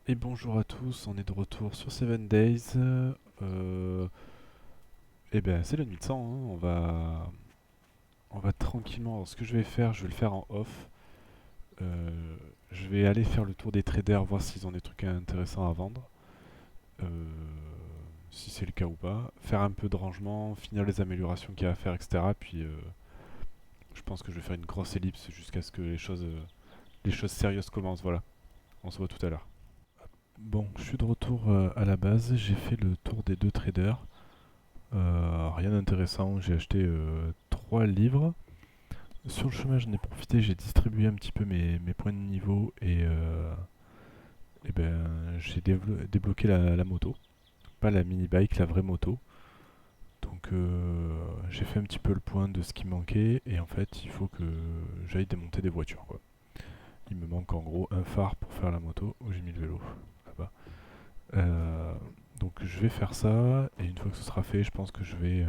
Et bonjour à tous, on est de retour sur Seven Days. Et ben c'est la nuit de sang, hein. On va tranquillement. Alors, ce que je vais faire, je vais le faire en off. Euh, je vais aller faire le tour des traders, voir s'ils ont des trucs intéressants à vendre. Euh, Si c'est le cas ou pas. Faire un peu de rangement, finir les améliorations qu'il y a à faire, etc. Puis je pense que je vais faire une grosse ellipse jusqu'à ce que les choses sérieuses commencent. Voilà, on se voit tout à l'heure. Bon, je suis de retour à la base. J'ai fait le tour des deux traders. Rien d'intéressant, j'ai acheté 3 livres. Sur le chemin, j'en ai profité, j'ai distribué un petit peu mes points de niveau et ben, j'ai débloqué la moto. Pas la mini bike, la vraie moto. Donc j'ai fait un petit peu le point de ce qui manquait et en fait il faut que j'aille démonter des voitures quoi. Il me manque en gros un phare pour faire la moto où j'ai mis le vélo là-bas. Euh, donc je vais faire ça et une fois que ce sera fait, je pense que je vais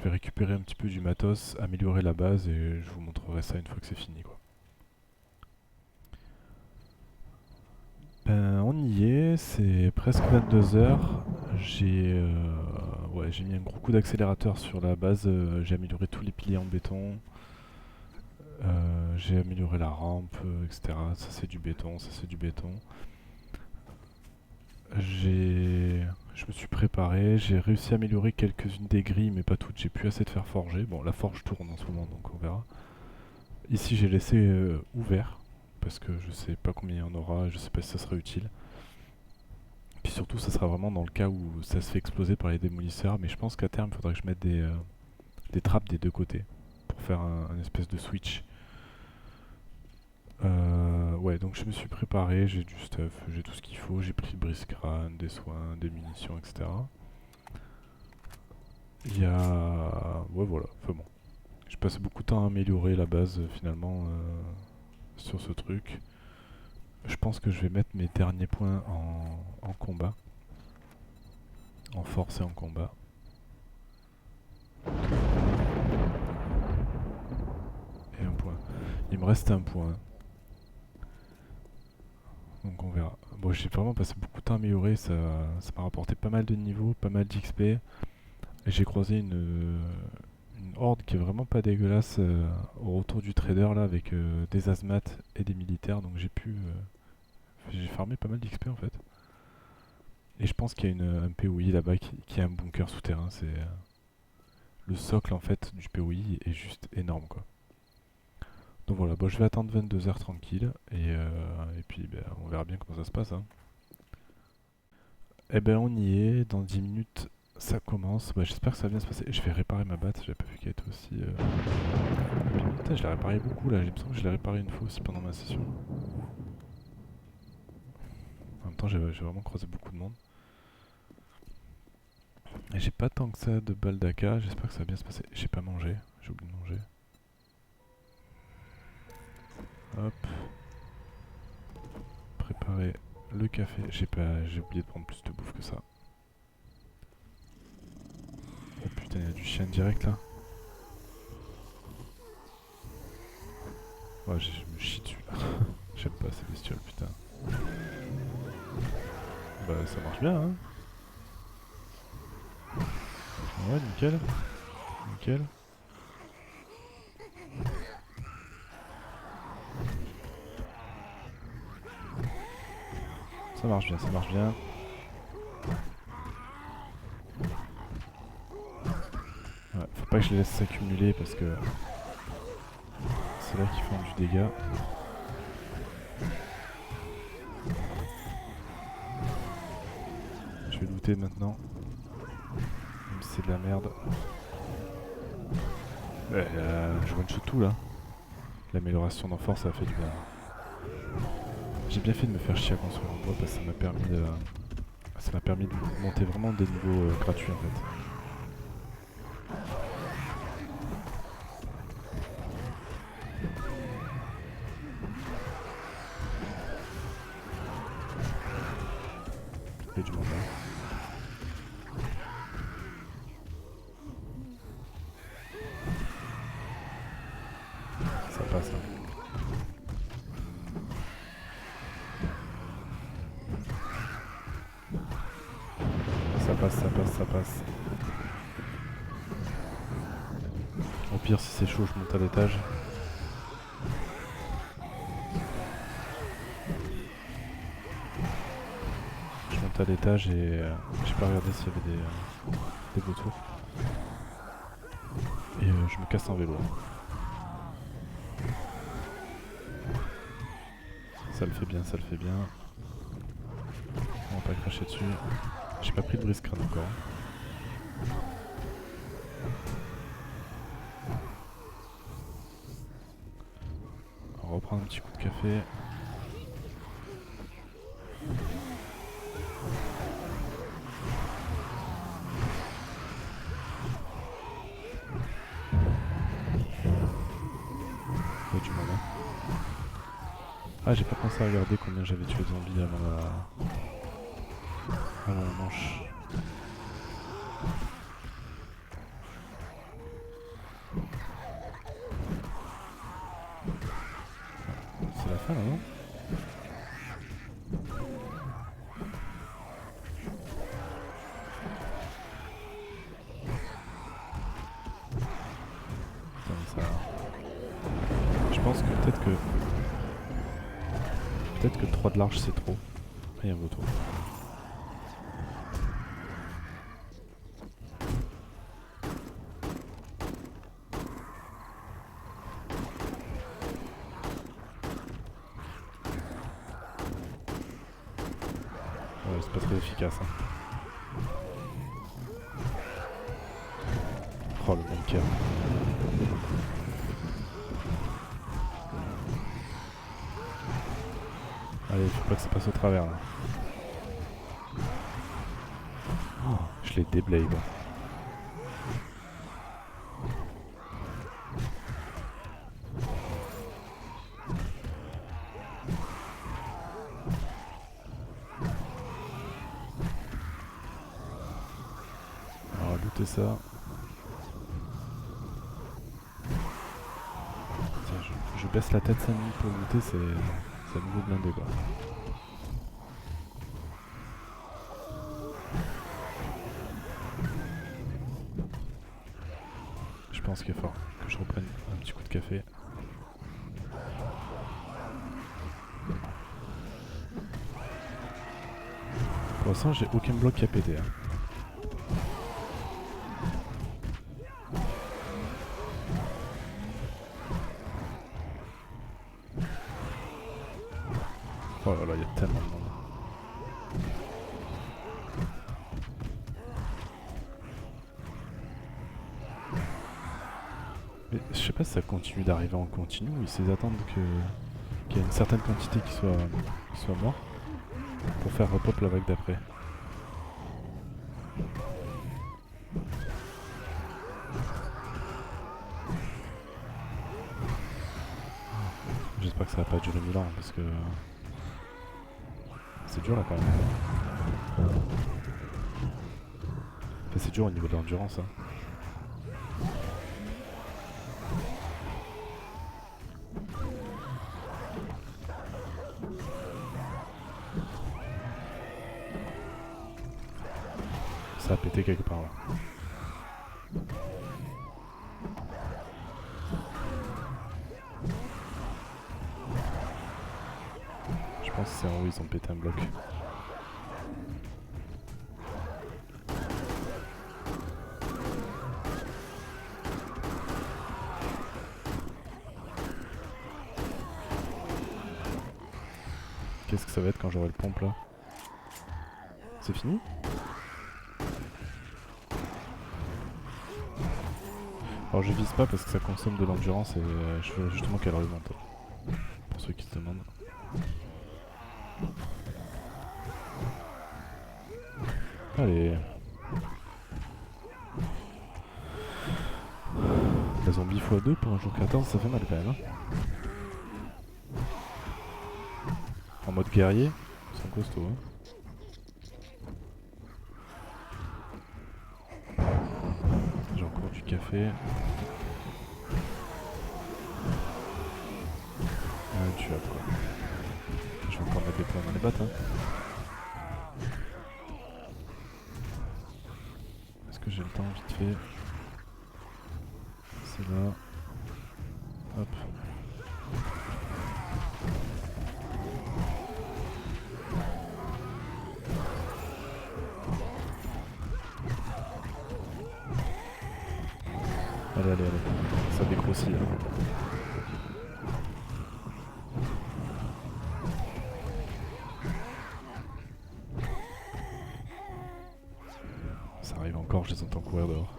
récupérer un petit peu du matos, améliorer la base et je vous montrerai ça une fois que c'est fini quoi. Ben, on y est, c'est presque 22 heures. J'ai mis un gros coup d'accélérateur sur la base, j'ai amélioré tous les piliers en béton, j'ai amélioré la rampe, etc. Ça c'est du béton, ça c'est du béton. Je me suis préparé, j'ai réussi à améliorer quelques-unes des grilles, mais pas toutes, j'ai plus assez de fer forgé. Bon, la forge tourne en ce moment, donc on verra. Ici j'ai laissé ouvert, parce que je sais pas combien il y en aura, je sais pas si ça sera utile. Puis surtout, ça sera vraiment dans le cas où ça se fait exploser par les démolisseurs, mais je pense qu'à terme, il faudrait que je mette des trappes des deux côtés, pour faire un espèce de switch. Ouais, donc je me suis préparé, j'ai du stuff, j'ai tout ce qu'il faut, j'ai pris le brise-crâne, des soins, des munitions, etc. Il y a... Ouais, voilà, enfin bon. J'ai passé beaucoup de temps à améliorer la base, finalement, sur ce truc. Je pense que je vais mettre mes derniers points en combat, en force et en combat. Et un point. Il me reste un point, donc on verra. Bon, j'ai vraiment passé beaucoup de temps à améliorer, ça m'a rapporté pas mal de niveaux, pas mal d'XP. Et j'ai croisé une horde qui est vraiment pas dégueulasse au retour du trader là avec des asthmates et des militaires, donc j'ai farmé pas mal d'XP en fait. Et je pense qu'il y a un POI là-bas qui a un bunker souterrain, c'est le socle en fait du POI est juste énorme quoi. Donc voilà, bon, je vais attendre 22 heures tranquille et puis ben, on verra bien comment ça se passe, hein. Eh ben on y est, dans 10 minutes ça commence. Bah, j'espère que ça va bien se passer. Je vais réparer ma batte, j'avais pas vu qu'elle était aussi abîmée. Putain, je l'ai réparé beaucoup là, j'ai l'impression que je l'ai réparé une fois aussi pendant ma session. En même temps j'ai vraiment croisé beaucoup de monde. Et j'ai pas tant que ça de balles d'AK, j'espère que ça va bien se passer. J'ai pas mangé, j'ai oublié de manger. Hop, préparer le café. J'ai oublié de prendre plus de bouffe que ça. Oh putain, il y a du chien direct là. Ouais, je me chie dessus là. J'aime pas ces bestioles, putain. Bah ça marche bien, hein. Ouais, nickel, nickel. Ça marche bien, ça marche bien. Ouais, faut pas que je les laisse s'accumuler parce que c'est là qu'ils font du dégât. Je vais looter maintenant, même si c'est de la merde. Ouais, je one-shot tout là. L'amélioration d'en force ça a fait du bien. J'ai bien fait de me faire chier à construire en bois parce que ça m'a permis de monter vraiment des niveaux gratuits en fait. Il y a du monde là. Ça passe hein. Ça passe, ça passe, ça passe. Au pire, si c'est chaud, je monte à l'étage. Je monte à l'étage et j'ai pas regardé s'il y avait des vautours. Et je me casse en vélo. Ça le fait bien, ça le fait bien. On va pas cracher dessus. J'ai pas pris de brise-crâne encore. On va reprendre un petit coup de café. Il y a du moment. Ah, j'ai pas pensé à regarder combien j'avais tué de zombies avant la manche. C'est la fin là, non? Putain, mais ça... Je pense que peut-être que 3 de large c'est trop. Ah, il y a un vautour. Ouais, c'est pas très efficace. Hein. Oh, le bunker. Allez, faut pas que ça passe au travers là. Oh, je l'ai déblade. On va looter ça. Tiens, je baisse la tête 5 minutes pour looter, c'est à nouveau blindé quoi. Je pense qu'il faut que je reprenne un petit coup de café. Pour l'instant, j'ai aucun bloc qui a pété. Hein. Oh là là, il y a tellement de monde. Mais je sais pas si ça continue d'arriver en continu ou ils attendent qu'il y ait une certaine quantité qui soit mort pour faire repop la vague d'après. J'espère que ça va pas durer 1000 ans parce que c'est dur là quand même. Enfin, c'est dur au niveau de l'endurance. Hein. Ça a pété quelque part là. Je pense que c'est en haut, ils ont pété un bloc. Qu'est-ce que ça va être quand j'aurai le pompe là? C'est fini? Alors je vise pas parce que ça consomme de l'endurance et je veux justement qu'elle remonte. Pour ceux qui se demandent. Allez. La zombie x2 pour un jour 14, ça fait mal quand même. Hein. En mode guerrier, ils sont costauds. Hein. J'ai encore du café. Tu as quoi. Je vais encore mettre des points dans les battes. Hein. que j'ai le temps vite fait. C'est là. Hop. Allez, allez, allez. Ça dégrossit là. Ça arrive encore, je les entends courir dehors.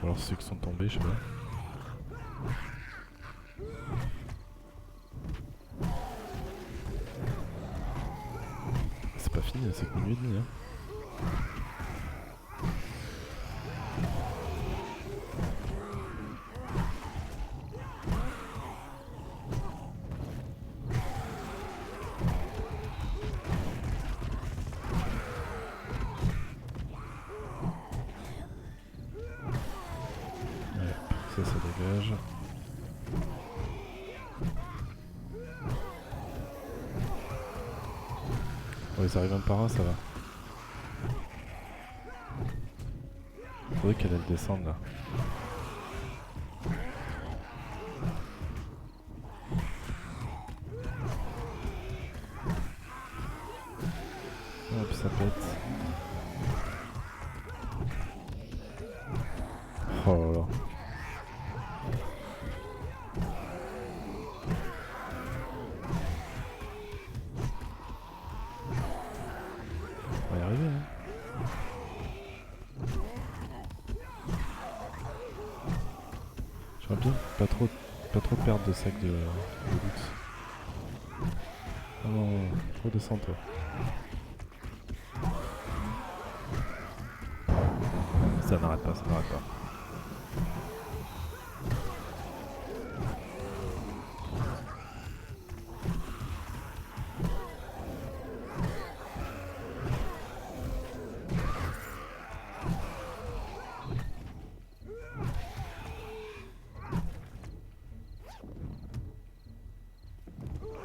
Ou alors ceux qui sont tombés, je sais pas. C'est pas fini, c'est que minuit et demi. Hein. Ouais, ça dégage. Bon, ils arrivent un par un, ça va. Faudrait qu'elle aille descendre là. Hop, ça pète. Oh là là. On va y arriver, hein. J'aimerais bien pas trop perdre de sacs de luxe. Oh non, trop descends toi. Ça n'arrête pas, ça n'arrête pas.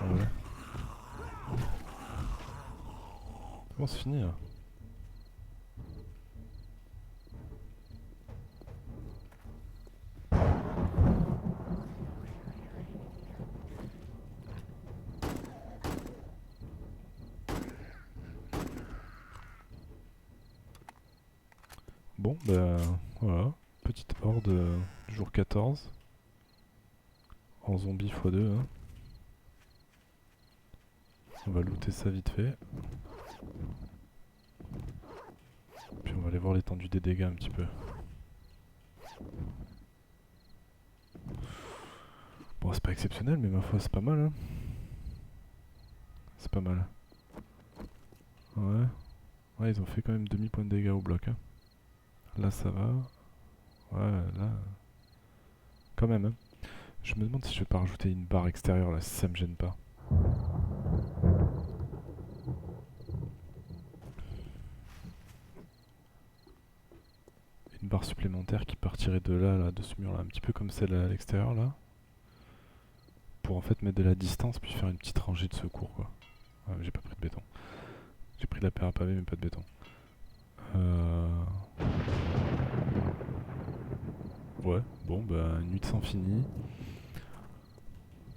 Ah ouais. Comment c'est fini là? Bon, bah voilà. Petite horde du jour 14. En zombie x2. Hein. On va looter ça vite fait. Puis on va aller voir l'étendue des dégâts un petit peu. Bon, c'est pas exceptionnel, mais ma foi, c'est pas mal. Hein. C'est pas mal. Ouais. Ouais, ils ont fait quand même demi-point de dégâts au bloc. Hein. Là, ça va. Ouais, là... Quand même, hein. Je me demande si je vais pas rajouter une barre extérieure, là, si ça me gêne pas. Une barre supplémentaire qui partirait de là, de ce mur-là, un petit peu comme celle à l'extérieur, là. Pour en fait mettre de la distance, puis faire une petite rangée de secours, quoi. Ouais, j'ai pas pris de béton. J'ai pris de la pierre à pavé, mais pas de béton. Ouais, bon, bah, nuit de sang finie.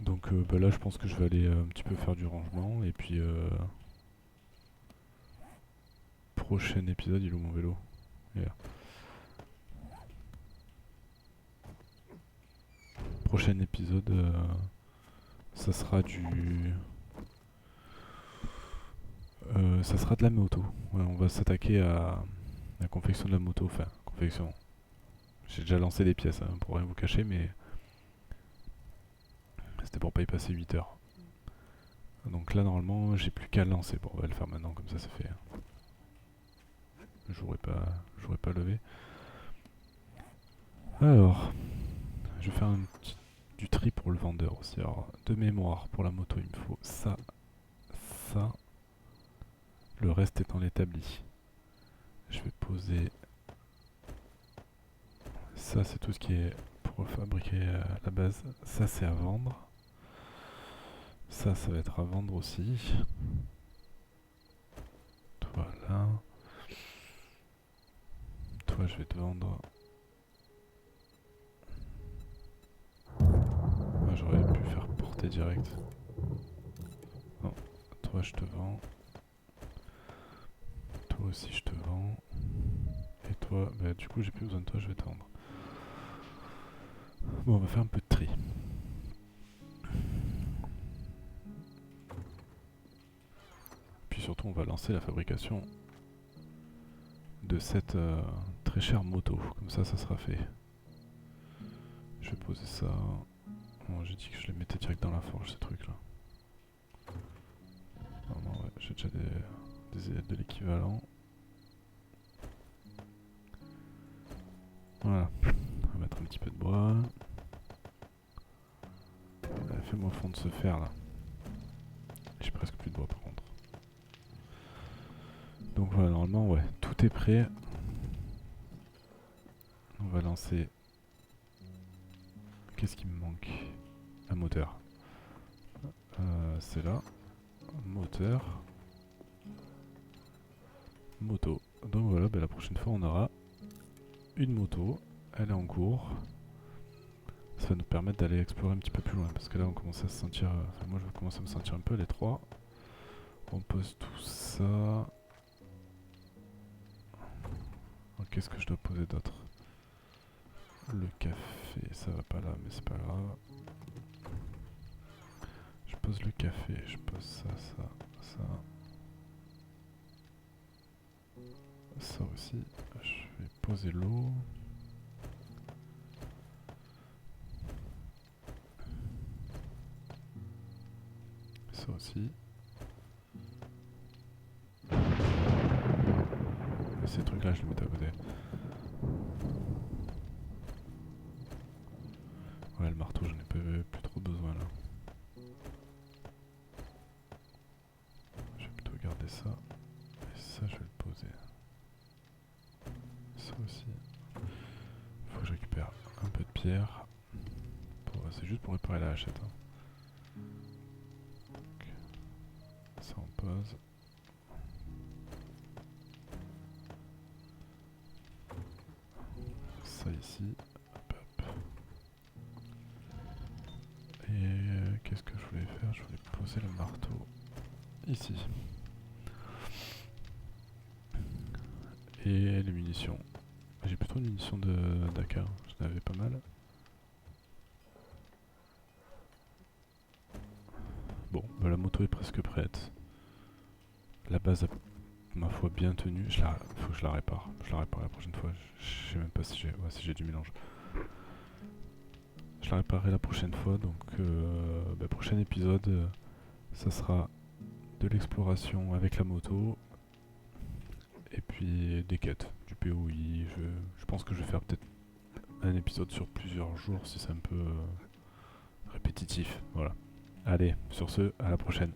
Donc bah là, je pense que je vais aller un petit peu faire du rangement, et puis... prochain épisode, il est où mon vélo? Là. Prochain épisode, ça sera ça sera de la moto. Ouais, on va s'attaquer à la confection de la moto. Enfin, confection. J'ai déjà lancé des pièces, hein, pour rien vous cacher, mais c'était pour pas y passer 8 heures. Donc là, normalement, j'ai plus qu'à lancer. Bon, on va le faire maintenant, comme ça, c'est fait. Je n'aurais pas levé. Alors, je vais faire du tri pour le vendeur aussi. Alors, de mémoire, pour la moto, il me faut ça, ça. Le reste étant l'établi. Je vais poser... Ça, c'est tout ce qui est pour fabriquer la base. Ça, c'est à vendre. Ça va être à vendre aussi. Voilà. je vais te vendre. Ah, j'aurais pu faire porter direct. Non, toi je te vends. Toi aussi je te vends. Et toi, bah du coup j'ai plus besoin de toi, je vais te vendre. Bon, on va faire un peu de tri. Puis surtout on va lancer la fabrication de cette très chère moto. Comme ça, ça sera fait. Je vais poser ça. Bon, j'ai dit que je les mettais direct dans la forge ces trucs là. Non, ouais, j'ai déjà de l'équivalent. Voilà, on va mettre un petit peu de bois. Fais-moi fondre ce fer là. J'ai presque plus de bois par contre. Donc voilà, normalement, ouais, tout est prêt. On va lancer. Qu'est-ce qui me manque? Un moteur. C'est là. Moteur. Moto. Donc voilà, ben la prochaine fois on aura une moto. Elle est en cours. Ça va nous permettre d'aller explorer un petit peu plus loin. Parce que là on commence à se sentir... Enfin, moi je commence à me sentir un peu à l'étroit. On pose tout ça. Qu'est-ce que je dois poser d'autre? Le café, ça va pas là, mais c'est pas grave. Je pose le café, je pose ça, ça, ça. Ça aussi. Je vais poser l'eau. Ça aussi. Et ces trucs là, je les mets à côté. Ouais, le marteau, j'en ai plus trop besoin là. Je vais plutôt garder ça. Et ça, je vais le poser. Ça aussi. Faut que je récupère un peu de pierre. C'est juste pour réparer la hachette. Hein. Donc, ça on pose. Ça ici. Hop, hop. Et qu'est-ce que je voulais faire? Je voulais poser le marteau ici. Et les munitions. J'ai plutôt une munition de d'AK, j'en avais pas mal. Bon, bah la moto est presque prête. La base a, ma foi, bien tenu. Faut que je la répare. Je la répare la prochaine fois. Je sais même pas si j'ai si j'ai du mélange. Je la réparerai la prochaine fois. Donc, prochain épisode, ça sera de l'exploration avec la moto. Et puis des quêtes, du POI. Je pense que je vais faire peut-être un épisode sur plusieurs jours si c'est un peu répétitif. Voilà. Allez, sur ce, à la prochaine.